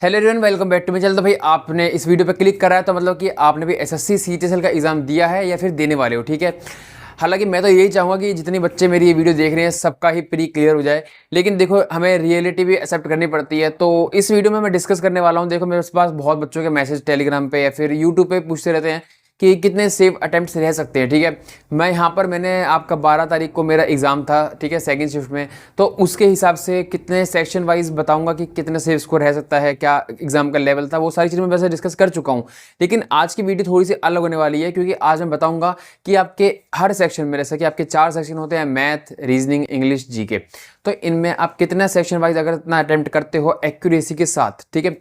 Hello everyone, welcome back to my channel. तो भाई आपने इस वीडियो पे क्लिक करा है तो मतलब कि आपने भी एसएससी सीटीएसएल का एग्जाम दिया है या फिर देने वाले हो, ठीक है। हालांकि मैं तो यही चाहूँगा कि जितने बच्चे मेरी ये वीडियो देख रहे हैं सबका ही प्री क्लियर हो जाए, लेकिन देखो हमें रियलिटी भी एक्सेप्ट करनी पड़ती है। तो इस वीडियो में मैं डिस्कस करने वाला हूँ। देखो मेरे पास बहुत बच्चों के मैसेज टेलीग्राम पे या फिर यूट्यूब पे पूछते रहते हैं कि कितने सेफ अटेम्प्ट्स रह सकते हैं, ठीक है। मैं यहाँ पर मैंने आपका 12 तारीख को मेरा एग्ज़ाम था, ठीक है, सेकंड शिफ्ट में। तो उसके हिसाब से कितने सेक्शन वाइज बताऊंगा कि कितने सेफ स्कोर रह सकता है, क्या एग्जाम का लेवल था, वो सारी चीज़ें मैं वैसे डिस्कस कर चुका हूँ। लेकिन आज की वीडियो थोड़ी सी अलग होने वाली है, क्योंकि आज मैं बताऊंगा कि आपके हर सेक्शन में, जैसे कि आपके 4 सेक्शन होते हैं, मैथ, रीजनिंग, इंग्लिश, जीके। तो इनमें आप कितना सेक्शन वाइज अगर इतना अटेम्प्ट करते हो एक्यूरेसी के साथ, ठीक है,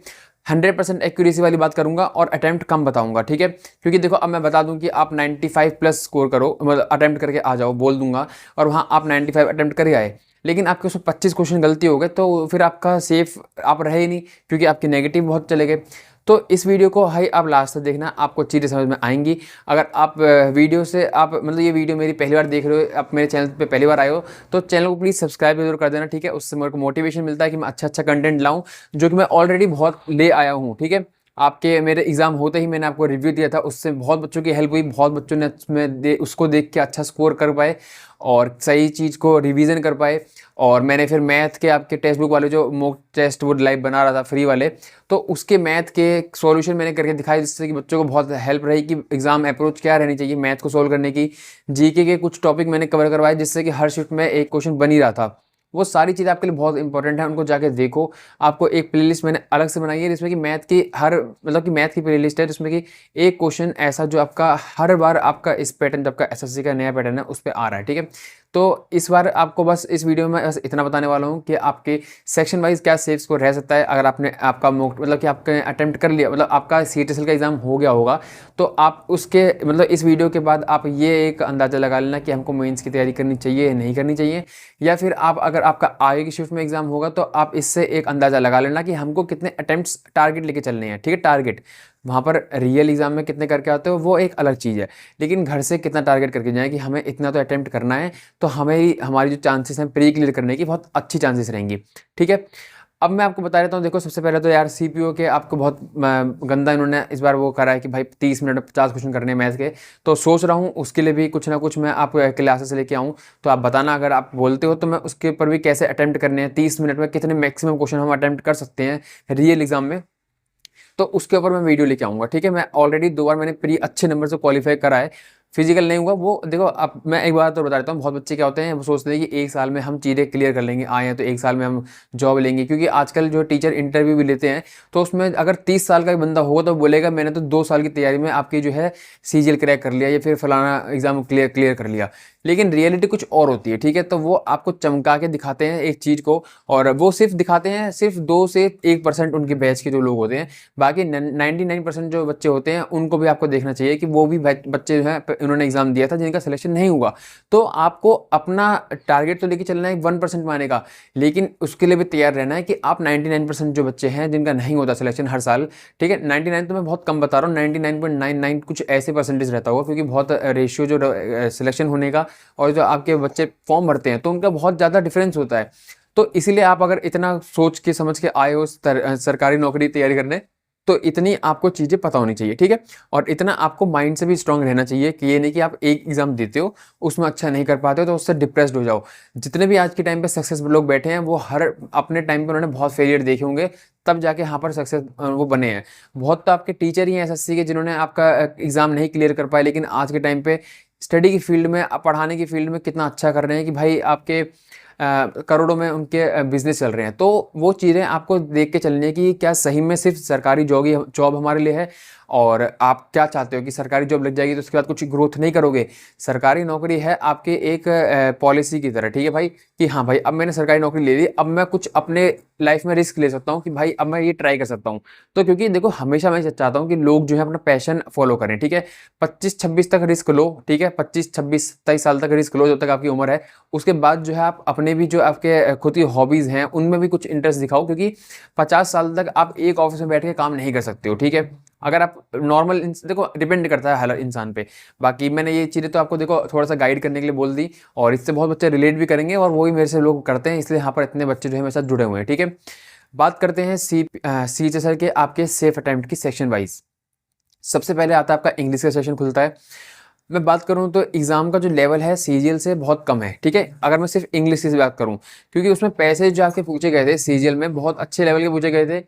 100% एक्यूरेसी वाली बात करूंगा और अटेम्प्ट कम बताऊंगा, ठीक है। क्योंकि देखो अब मैं बता दूं कि आप 95 प्लस स्कोर करो, मतलब अटेम्प्ट करके आ जाओ बोल दूंगा, और वहां आप 95 अटेम्प्ट करके आए, लेकिन आपके उसमें 25 क्वेश्चन गलती हो गए तो फिर आपका सेफ आप रहे ही नहीं, क्योंकि आपके नेगेटिव बहुत चले गए। तो इस वीडियो को हाई आप लास्ट तक देखना, आपको चीज़ें समझ में आएंगी। अगर आप वीडियो से आप मतलब ये वीडियो मेरी पहली बार देख रहे हो, आप मेरे चैनल पे पहली बार आए हो, तो चैनल को प्लीज़ सब्सक्राइब जरूर कर देना, ठीक है। उससे मेरे को मोटिवेशन मिलता है कि मैं अच्छा अच्छा कंटेंट लाऊं, जो कि मैं ऑलरेडी बहुत ले आया हूँ, ठीक है। आपके मेरे एग्जाम होते ही मैंने आपको रिव्यू दिया था, उससे बहुत बच्चों की हेल्प हुई, बहुत बच्चों ने उसको देख के अच्छा स्कोर कर पाए और सही चीज़ को रिवीजन कर पाए। और मैंने फिर मैथ के आपके टेक्स्ट बुक वाले जो मॉक टेस्ट वो लाइव बना रहा था फ्री वाले, तो उसके मैथ के सॉल्यूशन मैंने करके दिखाई, जिससे कि बच्चों को बहुत हेल्प रही कि एग्जाम अप्रोच क्या रहनी चाहिए मैथ को सोल्व करने की। जीके के कुछ टॉपिक मैंने कवर करवाए, जिससे कि हर शिफ्ट में एक क्वेश्चन बन ही रहा था। वो सारी चीज़ आपके लिए बहुत इंपॉर्टेंट है, उनको जाके देखो। आपको एक प्लेलिस्ट मैंने अलग से बनाई है, जिसमें कि मैथ की हर मतलब कि मैथ की प्लेलिस्ट है, जिसमें कि एक क्वेश्चन ऐसा जो आपका हर बार आपका इस पैटर्न, जब का एसएससी का नया पैटर्न है उस पर आ रहा है, ठीक है। तो इस बार आपको बस इस वीडियो में बस इतना बताने वाला हूँ कि आपके सेक्शन वाइज क्या सेफ स्कोर रह सकता है। अगर आपने आपका मॉक मतलब कि आपने अटेम्प्ट कर लिया, मतलब आपका सीटीएसएल का एग्जाम हो गया होगा, तो आप उसके मतलब इस वीडियो के बाद आप ये एक अंदाज़ा लगा लेना कि हमको मेंस की तैयारी करनी चाहिए या नहीं करनी चाहिए। या फिर आप अगर आपका आगे की शिफ्ट में एग्जाम होगा तो आप इससे एक अंदाज़ा लगा लेना कि हमको कितने अटेम्प्ट्स टारगेट लेके चलने हैं, ठीक है। टारगेट वहाँ पर रियल एग्जाम में कितने करके आते हो वो एक अलग चीज़ है, लेकिन घर से कितना टारगेट करके जाए कि हमें इतना तो अटेम्प्ट करना है, तो हमें हमारी जो चांसेस हैं प्री क्लियर करने की बहुत अच्छी चांसेस रहेंगी, ठीक है। अब मैं आपको बता देता हूँ। देखो सबसे पहले तो यार सीपीओ के आपको बहुत गंदा इन्होंने इस बार वो करा है कि भाई 30 मिनट में 50 क्वेश्चन करने हैं मैथ के। तो सोच रहा हूँ उसके लिए भी कुछ ना कुछ मैं आपको क्लासेस लेके आऊँ। तो आप बताना अगर आप बोलते हो तो मैं उसके ऊपर भी कैसे अटेम्प्ट करने हैं, 30 मिनट में कितने मैक्सिमम क्वेश्चन हम अटेम्प्ट कर सकते हैं रियल एग्जाम में, तो उसके ऊपर मैं वीडियो लेके आऊँगा, ठीक है। मैं ऑलरेडी 2 बार मैंने प्री अच्छे नंबर से क्वालिफाई करा है, फिजिकल नहीं हुआ वो। देखो अब मैं एक बात तो बता देता हूँ, बहुत बच्चे क्या होते हैं वो सोचते हैं कि एक साल में हम चीज़ें क्लियर कर लेंगे, आए हैं तो एक साल में हम जॉब लेंगे। क्योंकि आजकल जो टीचर इंटरव्यू भी लेते हैं तो उसमें अगर 30 साल का बंदा होगा तो बोलेगा मैंने तो 2 साल की तैयारी में आपकी जो है सीजीएल क्रैक कर लिया या फिर फलाना एग्जाम क्लियर कर लिया। लेकिन रियलिटी कुछ और होती है, ठीक है। तो वो आपको चमका के दिखाते हैं एक चीज़ को, और वो सिर्फ दिखाते हैं सिर्फ 2 से 1% उनके बैच के जो लोग होते हैं। बाकी 99% जो बच्चे होते हैं उनको भी आपको देखना चाहिए कि वो भी बच्चे जो हैं उन्होंने एग्जाम दिया था जिनका सिलेक्शन नहीं हुआ। तो आपको अपना टारगेट तो लेके चलना है 1% माने का, लेकिन उसके लिए भी तैयार रहना है कि आप 99% जो बच्चे हैं जिनका नहीं होता सिलेक्शन हर साल, ठीक है। 99 तो मैं बहुत कम बता रहा हूँ, 99.99 कुछ ऐसे परसेंटेज रहता होगा, क्योंकि बहुत रेशियो जो सिलेक्शन होने का और जो आपके बच्चे फॉर्म भरते हैं तो उनका बहुत ज़्यादा डिफरेंस होता है। तो इसीलिए आप अगर इतना सोच के समझ के आए हो सरकारी नौकरी तैयारी करने, तो इतनी आपको चीज़ें पता होनी चाहिए, ठीक है। और इतना आपको माइंड से भी स्ट्रांग रहना चाहिए कि ये नहीं कि आप एक एग्जाम देते हो उसमें अच्छा नहीं कर पाते हो तो उससे डिप्रेस्ड हो जाओ। जितने भी आज के टाइम पे सक्सेसफुल लोग बैठे हैं वो हर अपने टाइम पे उन्होंने बहुत फेलियर देखे होंगे, तब जाके यहाँ पर सक्सेस वो बने हैं। बहुत तो आपके टीचर ही हैं एसएससी के जिन्होंने आपका एग्जाम नहीं क्लियर कर पाए, लेकिन आज के टाइम पे स्टडी की फील्ड में, पढ़ाने की फील्ड में कितना अच्छा कर रहे हैं कि भाई आपके करोड़ों में उनके बिजनेस चल रहे हैं। तो वो चीज़ें आपको देख के चलनी है कि क्या सही में सिर्फ सरकारी जॉब हमारे लिए है, और आप क्या चाहते हो कि सरकारी जॉब लग जाएगी तो उसके बाद कुछ ग्रोथ नहीं करोगे। सरकारी नौकरी है आपके एक पॉलिसी की तरह, ठीक है भाई, कि हाँ भाई अब मैंने सरकारी नौकरी ले ली, अब मैं कुछ अपने लाइफ में रिस्क ले सकता हूँ कि भाई अब मैं ये ट्राई कर सकता हूँ। तो क्योंकि देखो हमेशा मैं चाहता हूँ कि लोग जो है अपना पैशन फॉलो करें, ठीक है। 25-26 तक रिस्क लो, ठीक है, 25-26-27 साल तक रिस्क लो जब तक आपकी उम्र है। उसके बाद जो है आप अपने भी जो आपके खुद की हॉबीज़ हैं उनमें भी कुछ इंटरेस्ट दिखाओ, क्योंकि 50 साल तक आप एक ऑफिस में बैठ के काम नहीं कर सकते हो, ठीक है। अगर आप नॉर्मल, देखो डिपेंड करता है हर इंसान पे। बाकी मैंने ये चीज़ें तो आपको देखो थोड़ा सा गाइड करने के लिए बोल दी, और इससे बहुत बच्चे रिलेट भी करेंगे और वो भी मेरे से लोग करते हैं, इसलिए यहाँ पर इतने बच्चे जो है मेरे साथ जुड़े हुए हैं, ठीक है। बात करते हैं CHSL के आपके सेफ अटेम्प्ट की सेक्शन वाइज। सबसे पहले आता है आपका इंग्लिश का सेशन खुलता है। मैं बात करूं तो एग्ज़ाम का जो लेवल है CGL से बहुत कम है, ठीक है। अगर मैं सिर्फ इंग्लिश की बात करूं, क्योंकि उसमें पैसे जो आपके पूछे गए थे CGL में बहुत अच्छे लेवल के पूछे गए थे।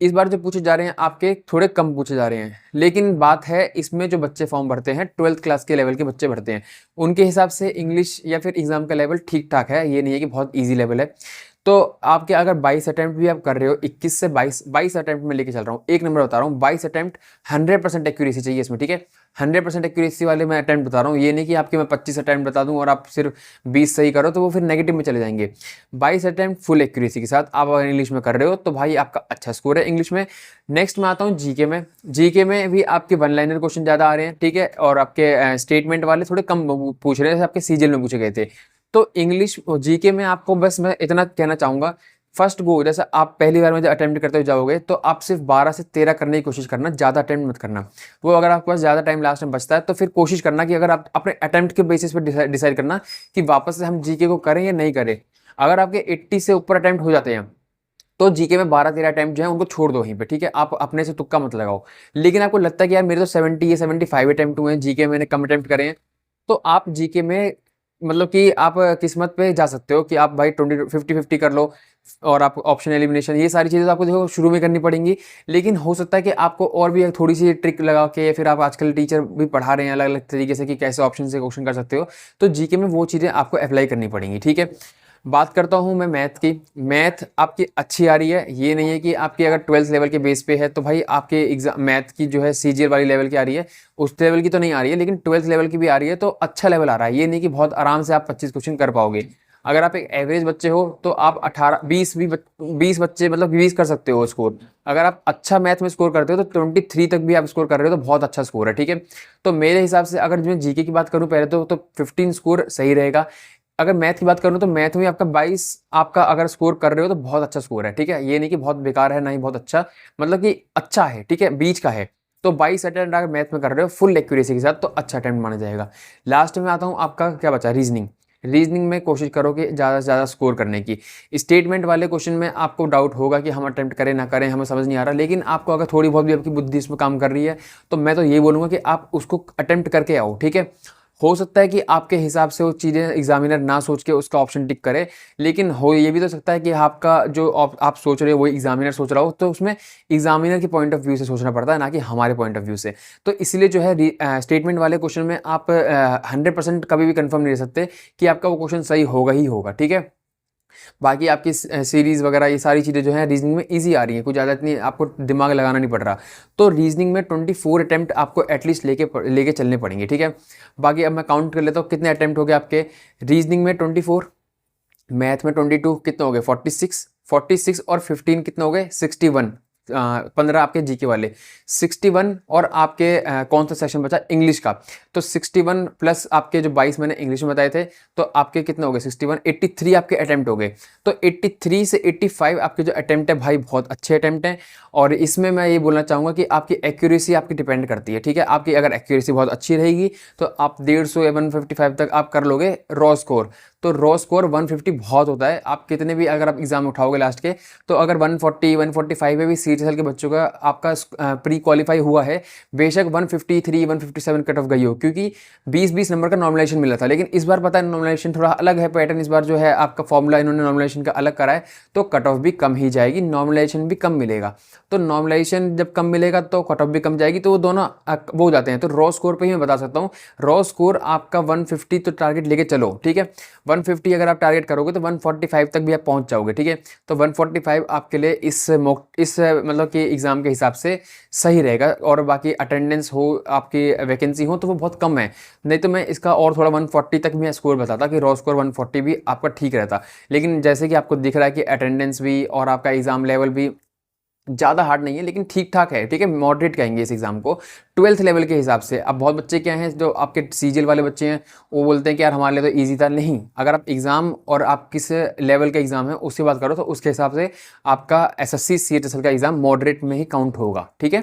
इस बार जो पूछे जा रहे हैं आपके थोड़े कम पूछे जा रहे हैं। लेकिन बात है इसमें जो बच्चे फॉर्म भरते हैं 12th क्लास के लेवल के बच्चे भरते हैं, उनके हिसाब से इंग्लिश या फिर एग्ज़ाम का लेवल ठीक ठाक है, ये नहीं है कि बहुत ईजी लेवल है। तो आपके अगर 22 अटेम्प्ट भी आप कर रहे हो, 21 से 22 अटेम्प्ट में लेके चल रहा हूँ, एक नंबर बता रहा हूँ, 22 अटेम्प्ट 100% एक्यूरेसी चाहिए इसमें, ठीक है। 100% एक्यूरेसी वाले मैं अटेम्प्ट बता रहा हूँ, ये नहीं कि आपके मैं 25 अटेम्प्ट बता दूँ और आप सिर्फ 20 सही करो तो वो फिर नेगेटिव में चले जाएंगे। 22 अटेम्प्ट फुल एक्यूरेसी के साथ आप अगर इंग्लिश में कर रहे हो तो भाई आपका अच्छा स्कोर है इंग्लिश में। नेक्स्ट में आता हूँ जीके में। जीके में भी आपके वन लाइनर क्वेश्चन ज़्यादा आ रहे हैं, ठीक है, और आपके स्टेटमेंट वाले थोड़े कम पूछ रहे हैं, जैसे आपके सीजीएल में पूछे गए थे। तो इंग्लिश जीके में आपको बस मैं इतना कहना चाहूँगा, फर्स्ट गो, जैसे आप पहली बार में जब अटेम्प्ट करते हुए जाओगे तो आप सिर्फ 12 से 13 करने की कोशिश करना, ज़्यादा अटेम्प्ट मत करना। वो अगर आपके पास ज़्यादा टाइम लास्ट में बचता है तो फिर कोशिश करना कि अगर आप अपने अटेम्प्ट के बेसिस पर डिसाइड करना कि वापस से हम जीके को करें या नहीं करें। अगर आपके 80 से ऊपर अटेम्प्ट हो जाते हैं तो जीके में 12-13 अटेम्प्ट जो है उनको छोड़ दो वहीं पे, ठीक है। आप अपने से तुक्का मत लगाओ। लेकिन आपको लगता है कि यार मेरे तो 70 या 75 अटेम्प्ट हुए हैं, जीके मैंने कम अटेम्प्ट करे हैं, तो आप जीके में मतलब कि आप किस्मत पे जा सकते हो कि आप भाई 50-50 कर लो, और आप ऑप्शन एलिमिनेशन, ये सारी चीज़ें तो आपको देखो शुरू में करनी पड़ेंगी। लेकिन हो सकता है कि आपको और भी थोड़ी सी ट्रिक लगा के, फिर आप आजकल टीचर भी पढ़ा रहे हैं अलग अलग तरीके से कि कैसे ऑप्शन से क्वेश्चन कर सकते हो, तो जीके में वो चीज़ें आपको अप्लाई करनी पड़ेंगी, ठीक है। बात करता हूँ मैं मैथ की। मैथ आपकी अच्छी आ रही है, ये नहीं है कि आपकी अगर 12th लेवल के बेस पे है तो भाई आपके एग्जाम मैथ की जो है सीजीएल वाली लेवल की आ रही है, उस लेवल की तो नहीं आ रही है, लेकिन 12th लेवल की भी आ रही है, तो अच्छा लेवल आ रहा है। ये नहीं कि बहुत आराम से आप 25 क्वेश्चन कर पाओगे। अगर आप एक एवरेज बच्चे हो तो आप 18-20 भी 20 बच्चे मतलब 20 कर सकते हो स्कोर। अगर आप अच्छा मैथ में स्कोर करते हो तो 23 तक भी आप स्कोर कर रहे हो तो बहुत अच्छा स्कोर है, ठीक है। तो मेरे हिसाब से अगर मैं जीके की बात करूँ पहले तो 15 स्कोर सही रहेगा। अगर मैथ की बात करूँ तो मैथ में आपका 22 आपका अगर स्कोर कर रहे हो तो बहुत अच्छा स्कोर है, ठीक है। ये नहीं कि बहुत बेकार है, ना ही बहुत अच्छा, मतलब कि अच्छा है, ठीक है, बीच का है। तो 22 अटेम्प्ट अगर मैथ में कर रहे हो फुल एक्यूरेसी के साथ तो अच्छा अटेम्प्ट माना जाएगा। लास्ट में आता हूँ, आपका क्या बचा, रीजनिंग। रीजनिंग में कोशिश करो कि ज़्यादा से ज़्यादा स्कोर करने की। स्टेटमेंट वाले क्वेश्चन में आपको डाउट होगा कि हम अटेम्प्ट करें ना करें, हमें समझ नहीं आ रहा, लेकिन आपको अगर थोड़ी बहुत भी आपकी बुद्धि इसमें काम कर रही है तो मैं तो ये बोलूँगा कि आप उसको अटेम्प्ट करके आओ, ठीक है। हो सकता है कि आपके हिसाब से वो चीज़ें एग्जामिनर ना सोच के उसका ऑप्शन टिक करे, लेकिन हो ये भी तो सकता है कि आपका जो आप सोच रहे हो वो एग्जामिनर सोच रहा हो, तो उसमें एग्जामिनर के पॉइंट ऑफ व्यू से सोचना पड़ता है, ना कि हमारे पॉइंट ऑफ व्यू से। तो इसलिए जो है स्टेटमेंट वाले क्वेश्चन में आप 100% कभी भी कंफर्म नहीं रह सकते कि आपका वो क्वेश्चन सही होगा ही होगा, ठीक है। बाकी आपकी सीरीज़ वगैरह ये सारी चीज़ें जो है रीजनिंग में इजी आ रही हैं, कुछ ज़्यादा इतनी आपको दिमाग लगाना नहीं पड़ रहा। तो रीजनिंग में 24 अटेम्प्ट आपको एटलीस्ट लेके चलने पड़ेंगे, ठीक है। बाकी अब मैं काउंट कर लेता हूँ कितने अटेम्प्ट हो गए आपके। रीजनिंग में 24, मैथ में 22, कितने हो गए 46 और 15 कितने हो गए 61। 15 आपके जीके वाले 61, और आपके कौन सा सेक्शन बचा इंग्लिश का, तो 61 प्लस आपके जो 22 मैंने इंग्लिश में बताए थे, तो आपके कितने हो गए 61, 83 आपके अटेम्प्ट हो गए। तो 83 से 85 आपके जो अटेम्प्ट है भाई बहुत अच्छे अटेम्प्ट हैं। और इसमें मैं ये बोलना चाहूँगा कि आपकी एक्यूरेसी आपकी डिपेंड करती है, ठीक है। आपकी अगर एक्यूरेसी बहुत अच्छी रहेगी तो आप 150 या 155 तक आप कर लोगे रॉ स्कोर। तो रॉ स्कोर 150 बहुत होता है। आप कितने भी अगर आप एग्जाम उठाओगे लास्ट के, तो अगर 140 145 में भी CHSL के बच्चों का आपका प्री क्वालिफाई हुआ है, बेशक 153 157 कट ऑफ गई हो, क्योंकि 20-20 नंबर का नॉर्मलाइजेशन मिला था। लेकिन इस बार पता है नॉर्मलाइजेशन थोड़ा अलग है, पैटर्न इस बार जो है आपका फॉर्मूला इन्होंने नॉर्मलाइजेशन का अलग करा है, तो कट ऑफ भी कम ही जाएगी, नॉर्मलाइजेशन भी कम मिलेगा। तो नॉर्मलाइजेशन जब कम मिलेगा तो कट ऑफ भी कम जाएगी, तो वो दोनों वो हो जाते हैं। तो रॉ स्कोर पे ही मैं बता सकता हूँ, रॉ स्कोर आपका 150 तो टारगेट लेके चलो, ठीक है। 150 अगर आप टारगेट करोगे तो 145 तक भी आप पहुंच जाओगे, ठीक है। तो 145 आपके लिए इस मतलब कि एग्जाम के हिसाब से सही रहेगा। और बाकी अटेंडेंस हो, आपकी वैकेंसी हो, तो वो बहुत कम है। नहीं तो मैं इसका और थोड़ा 140 तक मैं स्कोर बताता कि रॉ स्कोर 140 भी आपका ठीक रहता। लेकिन जैसे कि आपको दिख रहा है कि अटेंडेंस भी और आपका एग्जाम लेवल भी ज़्यादा हार्ड नहीं है, लेकिन ठीक ठाक है, ठीक है, मॉडरेट कहेंगे इस एग्ज़ाम को 12th लेवल के हिसाब से। अब बहुत बच्चे क्या हैं जो आपके सीजीएल वाले बच्चे हैं, वो बोलते हैं कि यार हमारे लिए तो इजी था। नहीं, अगर आप एग्ज़ाम और आप किस लेवल का एग्ज़ाम है उसकी बात करो तो उसके हिसाब से आपका एसएससी CHSL का एग्ज़ाम मॉडरेट में ही काउंट होगा, ठीक है।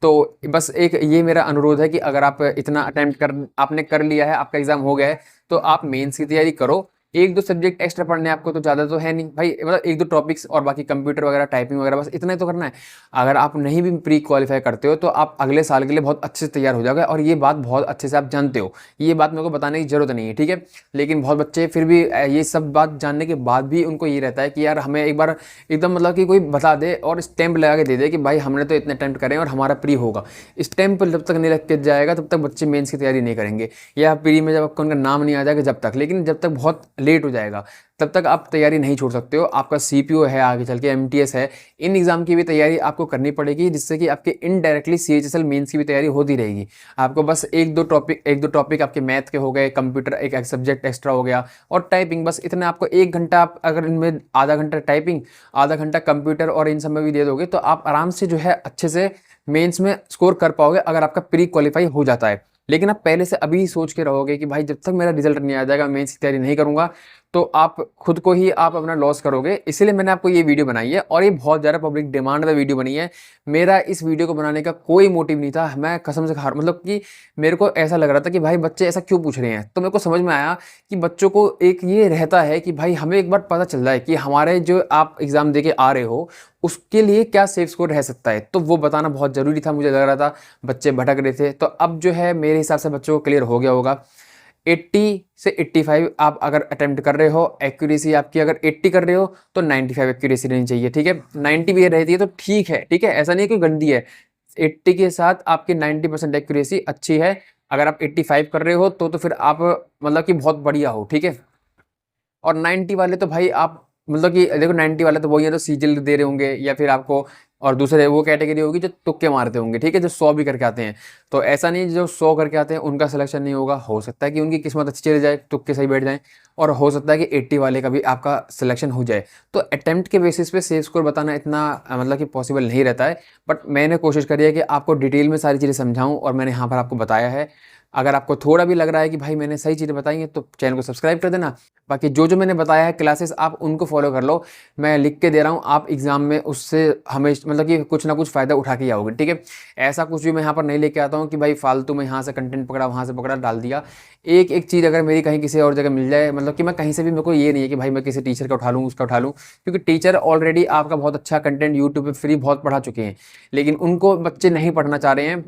तो बस एक ये मेरा अनुरोध है कि अगर आप इतना अटैम्प्ट आपने कर लिया है, आपका एग्ज़ाम हो गया है, तो आप मेंस की तैयारी करो। एक दो सब्जेक्ट एक्स्ट्रा पढ़ने आपको तो ज़्यादा तो है नहीं भाई, मतलब एक दो टॉपिक्स और बाकी कंप्यूटर वगैरह टाइपिंग वगैरह बस इतना ही तो करना है। अगर आप नहीं भी प्री क्वालिफाई करते हो तो आप अगले साल के लिए बहुत अच्छे से तैयार हो जाओगे, और ये बात बहुत अच्छे से आप जानते हो, ये बात मेरे को बताने की जरूरत नहीं है, ठीक है। लेकिन बहुत बच्चे फिर भी ये सब बात जानने के बाद भी उनको ये रहता है कि यार हमें एक बार एकदम मतलब कि कोई बता दे और स्टैंप लगा के दे दे कि भाई हमने तो इतने अटेम्प्ट करे और हमारा प्री होगा। स्टैंप जब तक नहीं लग के जाएगा तब तक बच्चे मेंस की तैयारी नहीं करेंगे, या प्री में जब आपका उनका नाम नहीं आ जाएगा जब तक, लेकिन जब तक बहुत लेट हो जाएगा तब तक आप तैयारी नहीं छोड़ सकते हो। आपका सीपीओ है, आगे चल के एमटीएस है, इन एग्जाम की भी तैयारी आपको करनी पड़ेगी, जिससे कि आपके इनडायरेक्टली सीएचएसएल मेंस की भी तैयारी होती रहेगी। आपको बस एक दो टॉपिक आपके मैथ के हो गए, कंप्यूटर एक सब्जेक्ट एक्स्ट्रा हो गया, और टाइपिंग, बस इतना आपको 1 घंटा, आप अगर इनमें आधा घंटा टाइपिंग, आधा घंटा कंप्यूटर और इन सब में भी दे दोगे तो आप आराम से जो है अच्छे से मेंस में स्कोर कर पाओगे, अगर आपका प्री क्वालिफाई हो जाता है। लेकिन आप पहले से अभी सोच के रहोगे कि भाई जब तक मेरा रिजल्ट नहीं आ जाएगा मेंस की तैयारी नहीं करूंगा, तो आप खुद को ही आप अपना लॉस करोगे। इसीलिए मैंने आपको ये वीडियो बनाई है, और ये बहुत ज़्यादा पब्लिक डिमांड में वीडियो बनी है। मेरा इस वीडियो को बनाने का कोई मोटिव नहीं था, मैं कसम से खा, मतलब कि मेरे को ऐसा लग रहा था कि भाई बच्चे ऐसा क्यों पूछ रहे हैं, तो मेरे को समझ में आया कि बच्चों को एक ये रहता है कि भाई हमें एक बार पता चल रहा है कि हमारे जो आप एग्ज़ाम दे के आ रहे हो उसके लिए क्या सेफ स्कोर रह सकता है, तो वो बताना बहुत ज़रूरी था। मुझे लग रहा था बच्चे भटक रहे थे, तो अब जो है मेरे हिसाब से बच्चों को क्लियर हो गया होगा। 80 से 85 आप अगर अटेम्प्ट कर रहे हो, एक्यूरेसी आपकी अगर 80 कर रहे हो तो 95 एक्यूरेसी रहनी चाहिए, ठीक है। 90 भी रहती है तो ठीक है, ठीक है, ऐसा नहीं कि गंदी है। 80 के साथ आपकी 90% एक्यूरेसी अच्छी है। अगर आप 85 कर रहे हो तो फिर आप मतलब कि बहुत बढ़िया हो, ठीक है। और 90 वाले तो भाई आप मतलब कि देखो 90 वाले तो वही है तो सीजल दे रहे होंगे, या फिर आपको और दूसरे वो कैटेगरी होगी जो तुक्के मारते होंगे, ठीक है, जो 100 भी करके आते हैं। तो ऐसा नहीं जो 100 करके आते हैं उनका सिलेक्शन नहीं होगा, हो सकता है कि उनकी किस्मत अच्छी चली जाए, तुक्के सही बैठ जाएं, और हो सकता है कि 80 वाले का भी आपका सिलेक्शन हो जाए। तो अटेम्प्ट के बेसिस पे सेफ स्कोर बताना इतना मतलब कि पॉसिबल नहीं रहता है, बट मैंने कोशिश करी है कि आपको डिटेल में सारी चीज़ें समझाऊँ, और मैंने यहाँ पर आपको बताया है। अगर आपको थोड़ा भी लग रहा है कि भाई मैंने सही चीज़ें बताई हैं तो चैनल को सब्सक्राइब कर देना। बाकी जो जो मैंने बताया है क्लासेस आप उनको फॉलो कर लो, मैं लिख के दे रहा हूँ, आप एग्जाम में उससे हमेशा मतलब कि कुछ ना कुछ फ़ायदा उठा के आओगे, ठीक है। ऐसा कुछ भी मैं यहाँ पर नहीं लेके आता हूँ कि भाई फालतू में यहाँ से कंटेंट पकड़ा वहाँ से पकड़ा डाल दिया। एक एक चीज़ अगर मेरी कहीं किसी और जगह मिल जाए, मतलब कि मैं कहीं से भी, मेरे को ये नहीं है कि भाई मैं किसी टीचर का उठा लूँ उसका उठा लूँ, क्योंकि टीचर ऑलरेडी आपका बहुत अच्छा कंटेंट यूट्यूब पर फ्री बहुत पढ़ा चुके हैं, लेकिन उनको बच्चे नहीं पढ़ना चाह रहे हैं।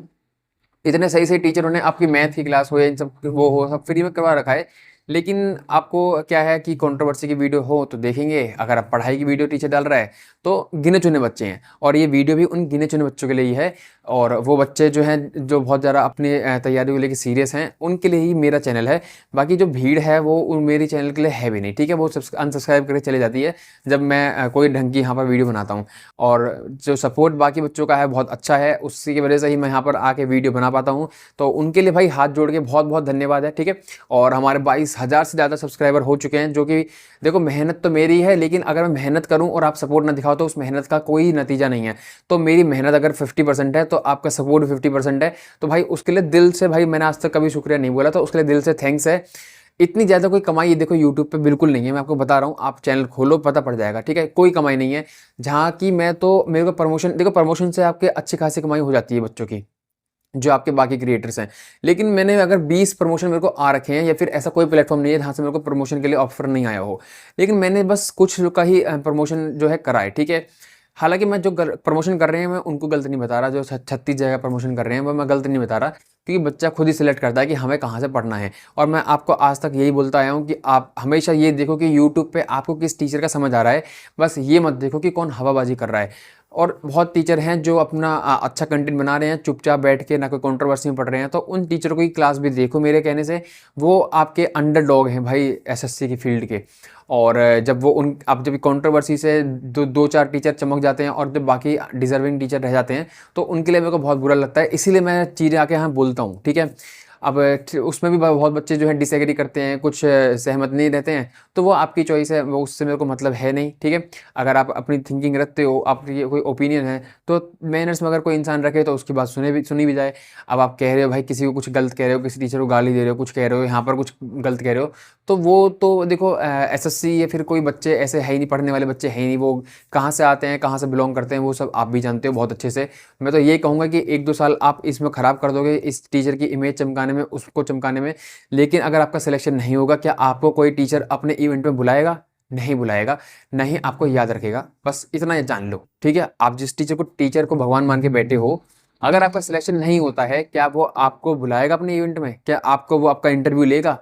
इतने सही सही टीचरों ने आपकी मैथ की क्लास हो या इन सब वो हो सब फ्री में करवा रखा है, लेकिन आपको क्या है कि कंट्रोवर्सी की वीडियो हो तो देखेंगे। अगर आप पढ़ाई की वीडियो टीचर डाल रहा है तो गिने चुने बच्चे हैं, और ये वीडियो भी उन गिने चुने बच्चों के लिए ही है, और वो बच्चे जो हैं जो बहुत ज़्यादा अपनी तैयारी को लेकर सीरियस हैं उनके लिए ही मेरा चैनल है। बाकी जो भीड़ है वो मेरी चैनल के लिए है भी नहीं, ठीक है, वो अनसब्सक्राइब करके चले जाती है जब मैं कोई ढंग की यहाँ पर वीडियो बनाता हूँ। और जो सपोर्ट बाकी बच्चों का है बहुत अच्छा है, उसी की वजह से ही मैं यहाँ पर आके वीडियो बना पाता हूँ। तो उनके लिए भाई हाथ जोड़ के बहुत बहुत धन्यवाद है, ठीक है। और हमारे 22,000 से ज़्यादा सब्सक्राइबर हो चुके हैं, जो कि देखो मेहनत तो मेरी है, लेकिन अगर मैं मेहनत करूं और आप सपोर्ट ना दिखाओ तो उस मेहनत का कोई नतीजा नहीं है। तो मेरी मेहनत अगर 50% है तो आपका सपोर्ट 50% है, तो भाई उसके लिए दिल से, भाई मैंने आज तक कभी शुक्रिया नहीं बोला, तो उसके लिए दिल से थैंक्स है। इतनी ज़्यादा कोई कमाई देखो यूट्यूब पे बिल्कुल नहीं है, मैं आपको बता रहा हूँ, आप चैनल खोलो पता पड़ जाएगा, ठीक है, कोई कमाई नहीं है। जहाँ की मैं तो मेरे को प्रमोशन, देखो प्रमोशन से आपके अच्छी खासी कमाई हो जाती है बच्चों की, जो आपके बाकी क्रिएटर्स हैं। लेकिन मैंने अगर 20 प्रमोशन मेरे को आ रखे हैं, या फिर ऐसा कोई प्लेटफॉर्म नहीं है जहाँ से मेरे को प्रमोशन के लिए ऑफर नहीं आया हो, लेकिन मैंने बस कुछ का ही प्रमोशन जो है करा है, ठीक है। हालांकि मैं जो प्रमोशन कर रहे हैं मैं उनको गलत नहीं बता रहा, जो 36 जगह प्रमोशन कर रहे हैं वो मैं गलत नहीं बता रहा, क्योंकि बच्चा खुद ही सिलेक्ट करता है कि हमें कहाँ से पढ़ना है। और मैं आपको आज तक यही बोलता आया हूँ कि आप हमेशा ये देखो कि यूट्यूब पे आपको किस टीचर का समझ आ रहा है, बस ये मत देखो कि कौन हवाबाजी कर रहा है। और बहुत टीचर हैं जो अपना अच्छा कंटेंट बना रहे हैं चुपचाप बैठ के, ना कोई कंट्रोवर्सी में पढ़ रहे हैं, तो उन टीचरों की क्लास भी देखो मेरे कहने से। वो आपके अंडरडॉग हैं भाई एसएससी की फील्ड के, और जब वो उन आप जब कंट्रोवर्सी से दो चार टीचर चमक जाते हैं और जब बाकी डिजर्विंग टीचर रह जाते हैं तो उनके लिए मेरे को बहुत बुरा लगता है, इसीलिए मैं चीज़ें आके यहाँ बोलता हूँ, ठीक है। अब उसमें भी बहुत बच्चे जो है डिसएग्री करते हैं, कुछ सहमत नहीं रहते हैं, तो वो आपकी चॉइस है, वो उससे मेरे को मतलब है नहीं, ठीक है। अगर आप अपनी थिंकिंग रखते हो, आपकी कोई ओपिनियन है, तो मैनर्स में अगर कोई इंसान रखे तो उसकी बात सुनी भी जाए। अब आप कह रहे हो भाई किसी को कुछ गलत कह रहे हो, किसी टीचर को गाली दे रहे हो, कुछ कह रहे हो, यहाँ पर कुछ गलत कह रहे हो, तो वो तो देखो एसएससी या फिर कोई बच्चे ऐसे है ही नहीं, पढ़ने वाले बच्चे हैं ही नहीं, वो कहाँ से आते हैं, कहाँ से बिलोंग करते हैं, वो सब आप भी जानते हो बहुत अच्छे से। मैं तो ये कहूँगा कि 1-2 साल आप इसमें ख़राब कर दोगे, इस टीचर की इमेज चमकाने चमकाने में, उसको चमकाने में। लेकिन अगर आपका सिलेक्शन नहीं होगा, क्या आपको कोई टीचर अपने इवेंट में बुलाएगा? नहीं बुलाएगा, नहीं आपको याद रखेगा। बस इतना जान लो, ठीक है। आप जिस टीचर को भगवान मान के बैठे हो, अगर आपका सिलेक्शन नहीं होता है, क्या वो आपको बुलाएगा अपने इवेंट में? क्या आपको वो आपका इंटरव्यू लेगा?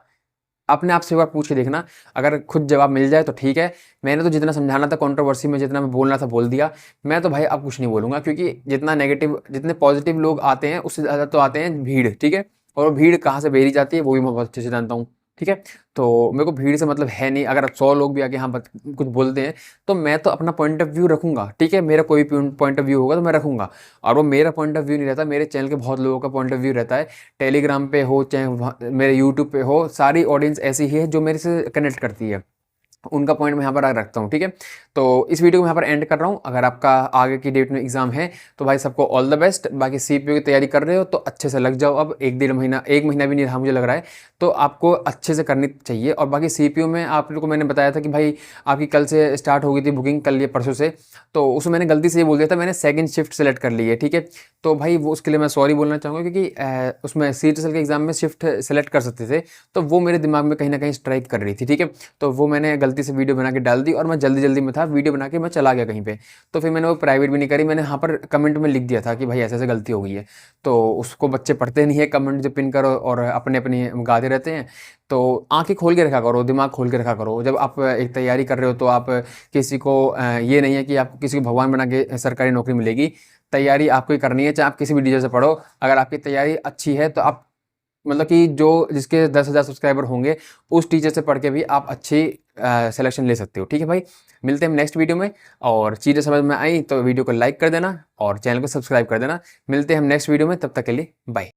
अपने आप से एक बार पूछ के देखना। अगर खुद जवाब मिल जाए तो ठीक है। मैंने तो जितना समझाना था कंट्रोवर्सी में, जितना मैं बोलना था बोल दिया। मैं तो भाई अब कुछ नहीं बोलूंगा, क्योंकि जितने पॉजिटिव लोग आते हैं उससे ज़्यादा तो आते हैं भीड़, ठीक है। और वो भीड़ कहाँ से भेजी जाती है वो भी मैं बहुत अच्छे से जानता हूँ, ठीक है। तो मेरे को भीड़ से मतलब है नहीं। अगर 100 लोग भी आके हाँ कुछ बोलते हैं तो मैं तो अपना पॉइंट ऑफ व्यू रखूंगा, ठीक है। मेरा कोई पॉइंट ऑफ व्यू होगा तो मैं रखूंगा, और वो मेरा पॉइंट ऑफ व्यू नहीं रहता, मेरे चैनल के बहुत लोगों का पॉइंट ऑफ व्यू रहता है। टेलीग्राम पे हो चाहे मेरे यूट्यूब पे हो, सारी ऑडियंस ऐसी ही है जो मेरे से कनेक्ट करती है। उनका पॉइंट मैं यहाँ पर रखता हूँ, ठीक है। तो इस वीडियो को मैं यहाँ पर एंड कर रहा हूँ। अगर आपका आगे की डेट में एग्जाम है तो भाई सबको ऑल द बेस्ट। बाकी सीपीयू की तैयारी कर रहे हो तो अच्छे से लग जाओ। अब 1 महीना भी नहीं रहा मुझे लग रहा है, तो आपको अच्छे से करनी चाहिए। और बाकी सीपीयू में आप लोग को मैंने बताया था कि भाई आपकी कल से स्टार्ट हो गई थी बुकिंग, कल या परसों से, तो उसमें मैंने गलती से ये बोल दिया था, मैंने सेकंड शिफ्ट सेलेक्ट कर ली है, ठीक है। तो भाई वो उसके लिए मैं सॉरी बोलना चाहूँगा, क्योंकि उसमें सीटीएसएल के एग्जाम में शिफ्ट सेलेक्ट कर सकते थे, तो वो मेरे दिमाग में कहीं ना कहीं स्ट्राइक कर रही थी, ठीक है। तो वो मैंने गलती से वीडियो बना के डाल दी, और मैं जल्दी में था, वीडियो बना के मैं चला गया कहीं पे। तो फिर मैंने वो प्राइवेट भी नहीं करी, मैंने यहाँ पर कमेंट में लिख दिया था कि भाई ऐसे ऐसे गलती हो गई है। तो उसको बच्चे पढ़ते नहीं है, कमेंट जो पिन करो और अपने अपनी गाते रहते हैं। तो आंखें खोल के रखा करो, दिमाग खोल के रखा करो। जब आप एक तैयारी कर रहे हो तो आप किसी को ये नहीं है कि आपको किसी को भगवान बना के सरकारी नौकरी मिलेगी। तैयारी आपको ही करनी है, चाहे आप किसी भी टीचर से पढ़ो। अगर आपकी तैयारी अच्छी है तो आप मतलब कि जिसके 10,000 सब्सक्राइबर होंगे, उस टीचर से पढ़ के भी आप अच्छी सिलेक्शन ले सकते हो, ठीक है भाई। मिलते हैं हम नेक्स्ट वीडियो में, और चीज़ें समझ में आई तो वीडियो को लाइक कर देना और चैनल को सब्सक्राइब कर देना। मिलते हैं हम नेक्स्ट वीडियो में, तब तक के लिए बाय।